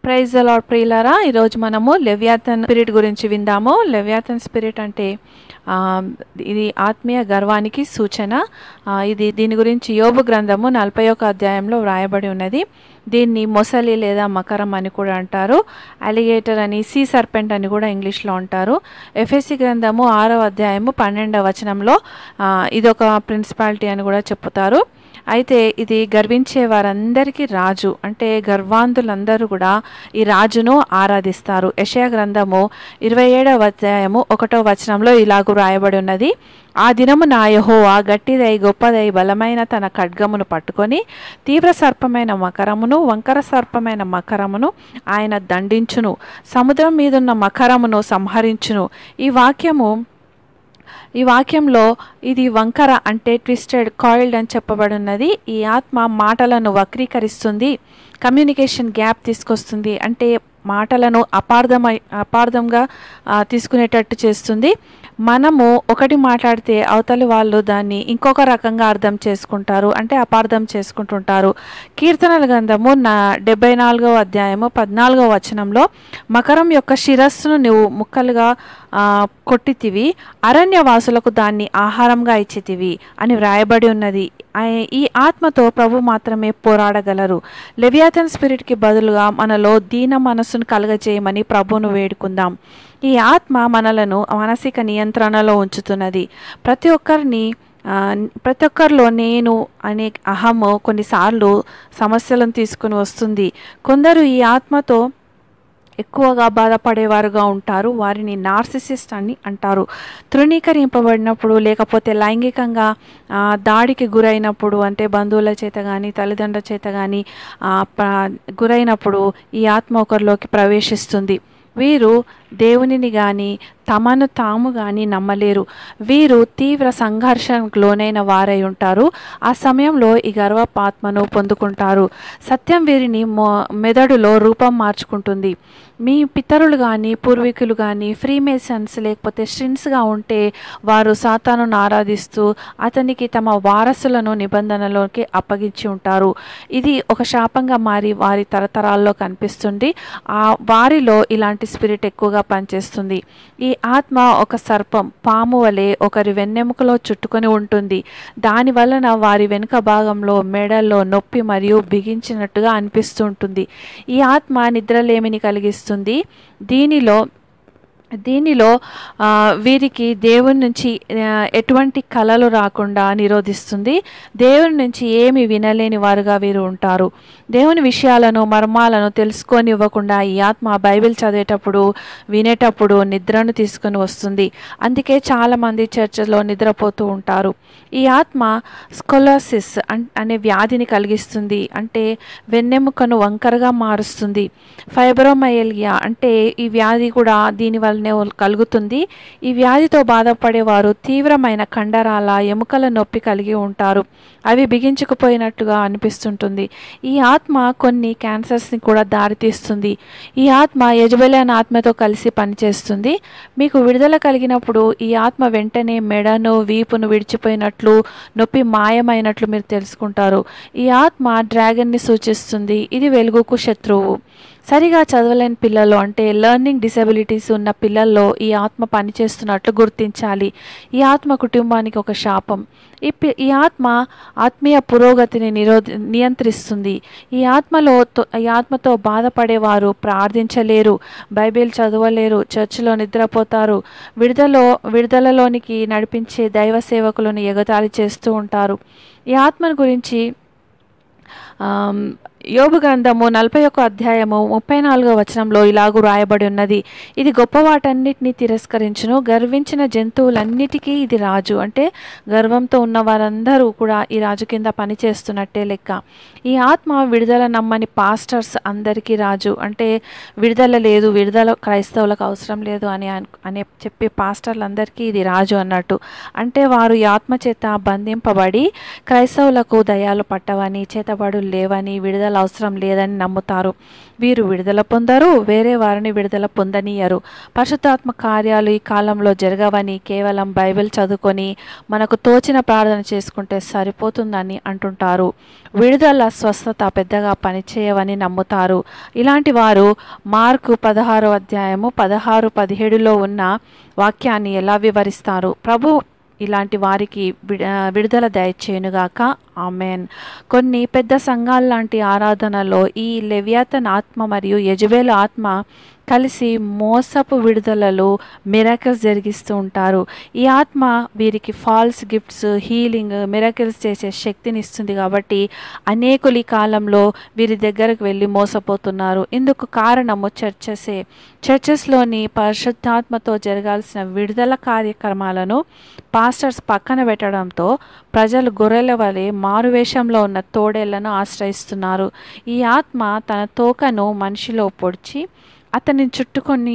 Praise the lord ప్రియులారా, ఈరోజు మనము లెవియాథన్ స్పిరిట్ గురించి విందాము. లెవియాథన్ స్పిరిట్ అంటే ఇది ఆత్మీయ గర్వానికి సూచన. దీని గురించి యోబు గ్రంథము 41వ అధ్యాయంలో వ్రాయబడి ఉన్నది. దీన్ని మొసలి లేదా మకరం అని కూడా అంటారు. అలిగేటర్ అని, సీ సర్పెంట్ అని కూడా ఇంగ్లీష్లో అంటారు. ఎఫెసీ గ్రంథము 6వ అధ్యాయము 12వ వచనంలో ఇదొక ప్రిన్సిపాలిటీ అని కూడా చెప్తారు. అయితే ఇది గర్వించే వారందరికీ రాజు, అంటే గర్వాంధులందరూ కూడా ఈ రాజును ఆరాధిస్తారు. యెషయా గ్రంథము 27వ అధ్యాయము 1వ వచనంలో ఇలాగూ రాయబడి ఉన్నది. ఆ దినము నా యెహోవా గట్టిదై గొప్పదై బలమైన తన ఖడ్గమును పట్టుకొని తీవ్ర సర్పమైన మకరమును వంకర సర్పమైన మకరమును ఆయన దండించును, సముద్రం మీదున్న మకరమును సంహరించును. ఈ వాక్యంలో ఇది వంకర అంటే ట్విస్టెడ్, కాయిల్డ్ అని చెప్పబడి ఉన్నది. ఈ ఆత్మ మాటలను వక్రీకరిస్తుంది, కమ్యూనికేషన్ గ్యాప్ తీసుకొస్తుంది, అంటే మాటలను అపార్థంగా తీసుకునేటట్టు చేస్తుంది. మనము ఒకటి మాట్లాడితే అవతలి వాళ్ళు దాన్ని ఇంకొక రకంగా అర్థం చేసుకుంటారు, అంటే అపార్థం చేసుకుంటుంటారు. కీర్తనల గ్రంథము 74వ అధ్యాయము 14వ వచనంలో మకరం యొక్క శిరస్సును నువ్వు ముక్కలుగా కొట్టితివి, అరణ్యవాసులకు దాన్ని ఆహారంగా ఇచ్చితివి అని వ్రాయబడి ఉన్నది. ఈ ఆత్మతో ప్రభు మాత్రమే పోరాడగలరు. లెవియాథన్ స్పిరిట్కి బదులుగా మనలో దీన మనస్సును కలగజేయమని ప్రభువును వేడుకుందాం. ఈ ఆత్మ మనలను మానసిక నియంత్రణలో ఉంచుతున్నది. ప్రతి ఒక్కరిలో నేను అనే అహము కొన్నిసార్లు సమస్యలను తీసుకుని వస్తుంది. కొందరు ఈ ఆత్మతో ఎక్కువగా బాధపడేవారుగా ఉంటారు. వారిని నార్సిసిస్ట్ అని అంటారు. తృణీకరింపబడినప్పుడు, లేకపోతే లైంగికంగా దాడికి గురైనప్పుడు, అంటే బంధువుల చేత కానీ తల్లిదండ్రుల చేత కానీ గురైనప్పుడు ఈ ఆత్మ ఒకరిలోకి ప్రవేశిస్తుంది. వీరు దేవునిని కానీ తమను తాము కానీ నమ్మలేరు. వీరు తీవ్ర సంఘర్షణకు లోనైన వారై ఉంటారు. ఆ సమయంలో ఈ గర్వపాత్మను పొందుకుంటారు. సత్యం వీరిని మెదడులో రూపం మార్చుకుంటుంది. మీ పితరులు కానీ పూర్వీకులు కానీ ఫ్రీమేసన్స్ లేకపోతే స్ట్రిన్స్గా ఉంటే వారు సాతానును ఆరాధిస్తూ అతనికి తమ వారసులను నిబంధనలోకి అప్పగించి ఉంటారు. ఇది ఒక శాపంగా మారి వారి తరతరాల్లో కనిపిస్తుంది. వారిలో ఇలాంటి స్పిరిట్ ఎక్కువగా పనిచేస్తుంది. ఈ ఆత్మ ఒక సర్పం, పాము వలె ఒకరి వెన్నెముకలో చుట్టుకొని ఉంటుంది. దాని వలన వారి వెనుక భాగంలో మెడల్లో నొప్పి మరియు బిగించినట్టుగా అనిపిస్తూ ఉంటుంది. ఈ ఆత్మ నిద్రలేమిని కలిగిస్తుంది. దీనిలో వీరికి దేవుని నుంచి ఎటువంటి కలలు రాకుండా నిరోధిస్తుంది. దేవుని నుంచి ఏమి వినలేని వారుగా వీరు ఉంటారు. దేవుని విషయాలను మర్మాలను తెలుసుకోనివ్వకుండా ఈ ఆత్మ బైబిల్ చదివేటప్పుడు వినేటప్పుడు నిద్రను తీసుకొని వస్తుంది. అందుకే చాలామంది చర్చలో నిద్రపోతూ ఉంటారు. ఈ ఆత్మ స్కొలోసిస్ అనే వ్యాధిని కలిగిస్తుంది, అంటే వెన్నెముకను వంకరగా మారుస్తుంది. ఫైబ్రోమైల్గియా అంటే ఈ వ్యాధి కూడా దీని వల్లనే కలుగుతుంది. ఈ వ్యాధితో బాధపడేవారు తీవ్రమైన కండరాల ఎముకల నొప్పి కలిగి ఉంటారు. అవి బిగించుకుపోయినట్టుగా అనిపిస్తుంటుంది. ఈ ఆత్మ కొన్ని క్యాన్సర్స్ని కూడా దారితీస్తుంది. ఈ ఆత్మ యజబెలైన ఆత్మతో కలిసి పనిచేస్తుంది. మీకు విడుదల కలిగినప్పుడు ఈ ఆత్మ వెంటనే మెడను వీపును విడిచిపోయినట్లు, నొప్పి మాయమైనట్లు మీరు తెలుసుకుంటారు. ఈ ఆత్మ డ్రాగన్ని సూచిస్తుంది. ఇది వెలుగుకు శత్రువు. సరిగా చదవలేని పిల్లలు, అంటే లెర్నింగ్ డిసెబిలిటీస్ ఉన్న పిల్లల్లో ఈ ఆత్మ పనిచేస్తున్నట్లు గుర్తించాలి. ఈ ఆత్మ కుటుంబానికి ఒక శాపం. ఈ ఆత్మ ఆత్మీయ పురోగతిని నియంత్రిస్తుంది. ఈ ఆత్మతో బాధపడేవారు ప్రార్థించలేరు, బైబిల్ చదవలేరు, చర్చిలో నిద్రపోతారు, విడుదలలోనికి నడిపించే దైవ సేవకులను ఎగతాళి చేస్తూ ఉంటారు. ఈ ఆత్మను గురించి యోబు గ్రంథము 41వ అధ్యాయము 34వ వచనంలో ఇలాగూ రాయబడి ఉన్నది. ఇది గొప్ప వాటన్నిటిని తిరస్కరించును, గర్వించిన జంతువులన్నిటికీ ఇది రాజు. అంటే గర్వంతో ఉన్న వారందరూ కూడా ఈ రాజు కింద పనిచేస్తున్నట్టే లెక్క. ఈ ఆత్మ విడుదల నమ్మని పాస్టర్స్ అందరికీ రాజు, అంటే విడుదల క్రైస్తవులకు అవసరం లేదు అని చెప్పే పాస్టర్లందరికీ ఇది రాజు అన్నట్టు. అంటే వారు ఈ ఆత్మ చేత బంధింపబడి క్రైస్తవులకు దయాలు పట్టవని, చేతబడులు లేవని, విడుదల విడుదల అవసరం లేదని నమ్ముతారు. వీరు విడుదల పొందరు, వేరే వారిని విడుదల పొందనీయరు. పరిశుద్ధాత్మ కార్యాలు ఈ కాలంలో జరగవని కేవలం బైబిల్ చదువుకొని మనకు తోచిన ప్రార్థన చేసుకుంటే సరిపోతుందని అంటుంటారు. విడుదల, స్వస్థత పెద్దగా పనిచేయవని నమ్ముతారు. ఇలాంటి వారు మార్కు 16వ అధ్యాయము 16-17లో ఉన్న వాక్యాన్ని ఎలా వివరిస్తారు? ప్రభు ఇలాంటి వారికి విడుదల దయచేయునుగాక. ఆమెన్. కొన్ని పెద్ద సంఘాల లాంటి ఆరాధనలో ఈ లెవియాతన్ ఆత్మ మరియు యెజబెల్ ఆత్మ కలిసి మోసపు విడుదలలు, మిరకల్స్ జరిగిస్తూ ఉంటారు. ఈ ఆత్మ వీరికి ఫాల్స్ గిఫ్ట్స్, హీలింగ్, మిరకల్స్ చేసే శక్తిని ఇస్తుంది. కాబట్టి అనేకులు ఈ కాలంలో వీరి దగ్గరకు వెళ్ళి మోసపోతున్నారు. ఇందుకు కారణము చర్చెస్లోని పరిశుద్ధాత్మతో జరగాల్సిన విడుదల కార్యక్రమాలను పాస్టర్స్ పక్కన పెట్టడంతో ప్రజలు గొర్రెల వలె మారువేషంలో ఉన్న తోడేళ్లను ఆశ్రయిస్తున్నారు. ఈ ఆత్మ తన తోకను మనిషిలో పొడిచి అతన్ని చుట్టుకొని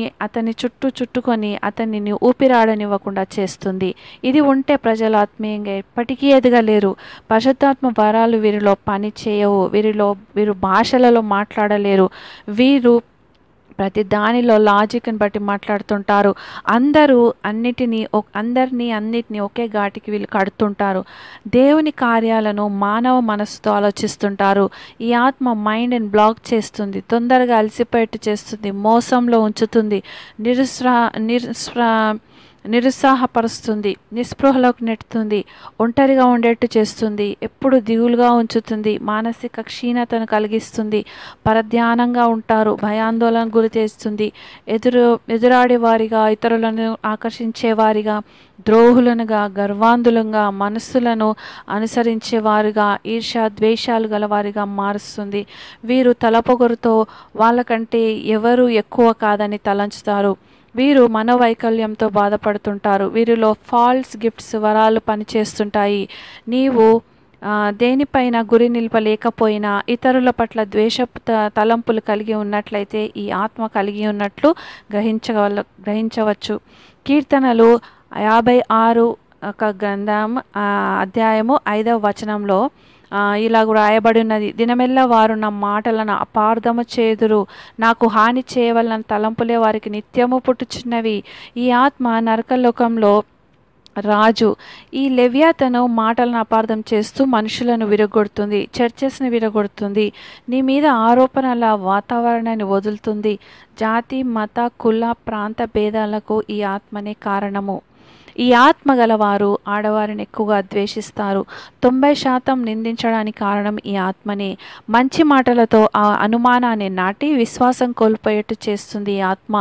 అతనిని ఊపిరాడనివ్వకుండా చేస్తుంది. ఇది ఉంటే ప్రజలు ఆత్మీయంగా ఎప్పటికీ ఎదగలేరు. పరిశుద్ధాత్మ వరాలు వీరిలో పని చేయవు. వీరు భాషలలో మాట్లాడలేరు. వీరు ప్రతి దానిలో లాజిక్ని బట్టి మాట్లాడుతుంటారు. అన్నిటినీ ఒకే ఘాటికి వీళ్ళు కడుతుంటారు. దేవుని కార్యాలను మానవ మనసుతో ఆలోచిస్తుంటారు. ఈ ఆత్మ మైండ్ని బ్లాక్ చేస్తుంది, తొందరగా అలసిపోయేట్టు చేస్తుంది, మోసంలో ఉంచుతుంది, నిరుత్సాహపరుస్తుంది, నిస్పృహలోకి నెట్టుతుంది, ఒంటరిగా ఉండేట్టు చేస్తుంది, ఎప్పుడు దిగులుగా ఉంచుతుంది, మానసిక క్షీణతను కలిగిస్తుంది, పరధ్యానంగా ఉంటారు, భయాందోళన గురి చేస్తుంది, ఎదురాడేవారిగా, ఇతరులను ఆకర్షించేవారిగా, ద్రోహులనుగా, గర్వాంధులంగా, మనస్సులను అనుసరించేవారుగా, ఈర్ష్య ద్వేషాలు గలవారిగా మారుస్తుంది. వీరు తలపొగరుతో వాళ్ళకంటే ఎవరు ఎక్కువ కాదని తలంచుతారు. వీరు మనోవైకల్యంతో బాధపడుతుంటారు. వీరిలో ఫాల్స్ గిఫ్ట్స్, వరాలు పనిచేస్తుంటాయి. నీవు దేనిపైన గురి నిలపలేకపోయినా ఇతరుల పట్ల ద్వేషపు తలంపులు కలిగి ఉన్నట్లయితే ఈ ఆత్మ కలిగి ఉన్నట్లు గ్రహించవచ్చు. కీర్తనలు 56 అధ్యాయము 5వ వచనంలో ఇలా కూడా రాయబడి ఉన్నది. దినమెల్లా వారు నా మాటలను అపార్థము చేదురు, నాకు హాని చేయవలన తలంపులే వారికి నిత్యము పుట్టుచున్నవి. ఈ ఆత్మ నరకలోకంలో రాజు. ఈ లెవియాతను మాటలను అపార్థం చేస్తూ మనుషులను విరగొడుతుంది, చర్చెస్ని విరగొడుతుంది, నీ మీద ఆరోపణల వాతావరణాన్ని వదులుతుంది. జాతి, మత, కుల, ప్రాంత భేదాలకు ఈ ఆత్మనే కారణము. ఈ ఆత్మ గలవారు ఆడవారిని ఎక్కువగా ద్వేషిస్తారు. 90% నిందించడానికి కారణం ఈ ఆత్మనే. మంచి మాటలతో ఆ అనుమానాన్ని నాటి విశ్వాసం కోల్పోయేట్టు చేస్తుంది ఈ ఆత్మ.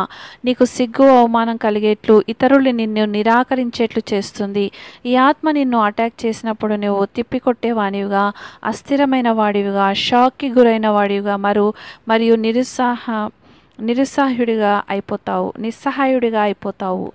నీకు సిగ్గు, అవమానం కలిగేట్లు, ఇతరులు నిన్ను నిరాకరించేట్లు చేస్తుంది. ఈ ఆత్మ నిన్ను అటాక్ చేసినప్పుడు నువ్వు తిప్పికొట్టేవానివిగా, అస్థిరమైన వాడివిగా, షాక్కి గురైన వాడివిగా మరియు నిస్సహాయుడిగా అయిపోతావు.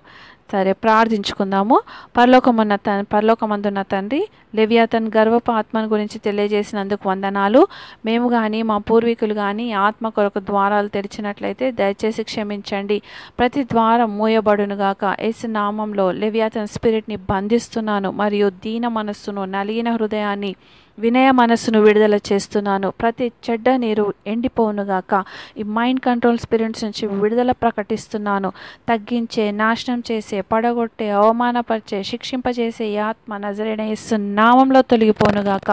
సరే, ప్రార్థించుకుందాము. పరలోకమందున్న తండ్రి, లెవియాతన్ గర్వపు ఆత్మను గురించి తెలియజేసినందుకు వందనాలు. మేము కానీ మా పూర్వీకులు కానీ ఆత్మ కొరకు ద్వారాలు తెరిచినట్లయితే దయచేసి క్షమించండి. ప్రతి ద్వారం మూయబడునుగాక. యేసు నామంలో లెవియాతన్ స్పిరిట్ని బంధిస్తున్నాను మరియు దీన మనస్సును, నలిగిన హృదయాన్ని, వినయ మనస్సును విడుదల చేస్తున్నాను. ప్రతి చెడ్డ నీరు ఎండిపోవునుగాక. ఈ మైండ్ కంట్రోల్ స్పిరిట్స్ నుంచి విడుదల ప్రకటిస్తున్నాను. తగ్గించే, నాశనం చేసే, పడగొట్టే, అవమానపరిచే, శిక్షింపజేసే ఈ ఆత్మ నజరేయుడైన యేసు నామంలో తొలగిపోనుగాక.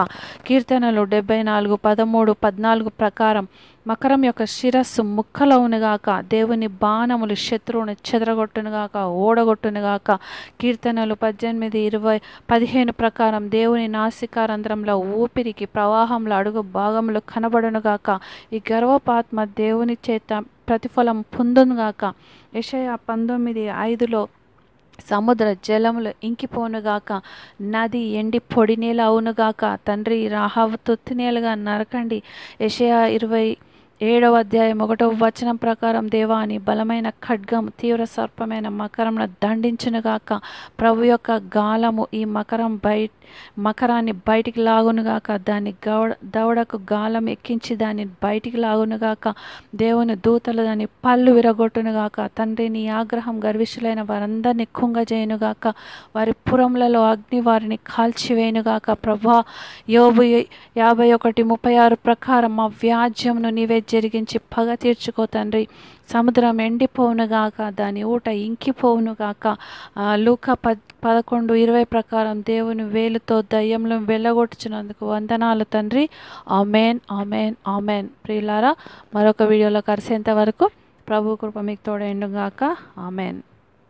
కీర్తనలు 74, 13, 14 ప్రకారం మకరం యొక్క శిరస్సు ముక్కలవునుగాక. దేవుని బాణములు శత్రువును చెదరగొట్టునుగాక, ఓడగొట్టునుగాక. కీర్తనలు 18, 20, 15 ప్రకారం దేవుని నాసికారంధ్రంలో ఊపిరికి ప్రవాహంలో అడుగు భాగములు కనబడునుగాక. ఈ గర్వపాత్మ దేవుని చేత ప్రతిఫలం పొందునుగాక. యెషయా 19:5లో సముద్ర జలములు ఇంకిపోనుగాక, నది ఎండి పొడి నేల అవునుగాక. తండ్రి, రాహాబు తొత్తి నేలగా నరకండి. యెషయా 7వ అధ్యాయం 1వ వచనం ప్రకారం దేవాని బలమైన ఖడ్గం తీవ్ర సర్పమైన మకరంను దండించునుగాక. ప్రభు యొక్క గాలము ఈ మకరాన్ని బయటికి లాగునుగాక. దాన్ని దవడకు గాలం ఎక్కించి దాన్ని బయటికి లాగునుగాక. దేవుని దూతలు దాన్ని పళ్ళు విరగొట్టునుగాక. తండ్రి, నీ ఆగ్రహం గర్విష్ఠులైన వారందరినీ కుంగజేయునుగాక. వారి పురములలో అగ్ని వారిని కాల్చివేయునుగాక. ప్రభా, యోబు 51:36 ప్రకారం మా వ్యాజ్యమును నీవే జరిగించి పగ తీర్చుకో తండ్రి. సముద్రం ఎండిపోవునుగాక, దాని ఊట ఇంకిపోవునుగాక. లూకా 11:20 ప్రకారం దేవుని వేలుతో దయ్యంలో వెళ్ళగొట్టుచున్నందుకు వందనాలు తండ్రి. Amen, amen, amen. ప్రియులారా, మరొక వీడియోలో కలిసేంత వరకు ప్రభు కృప మీకు తోడైండుగాక. ఆమెన్.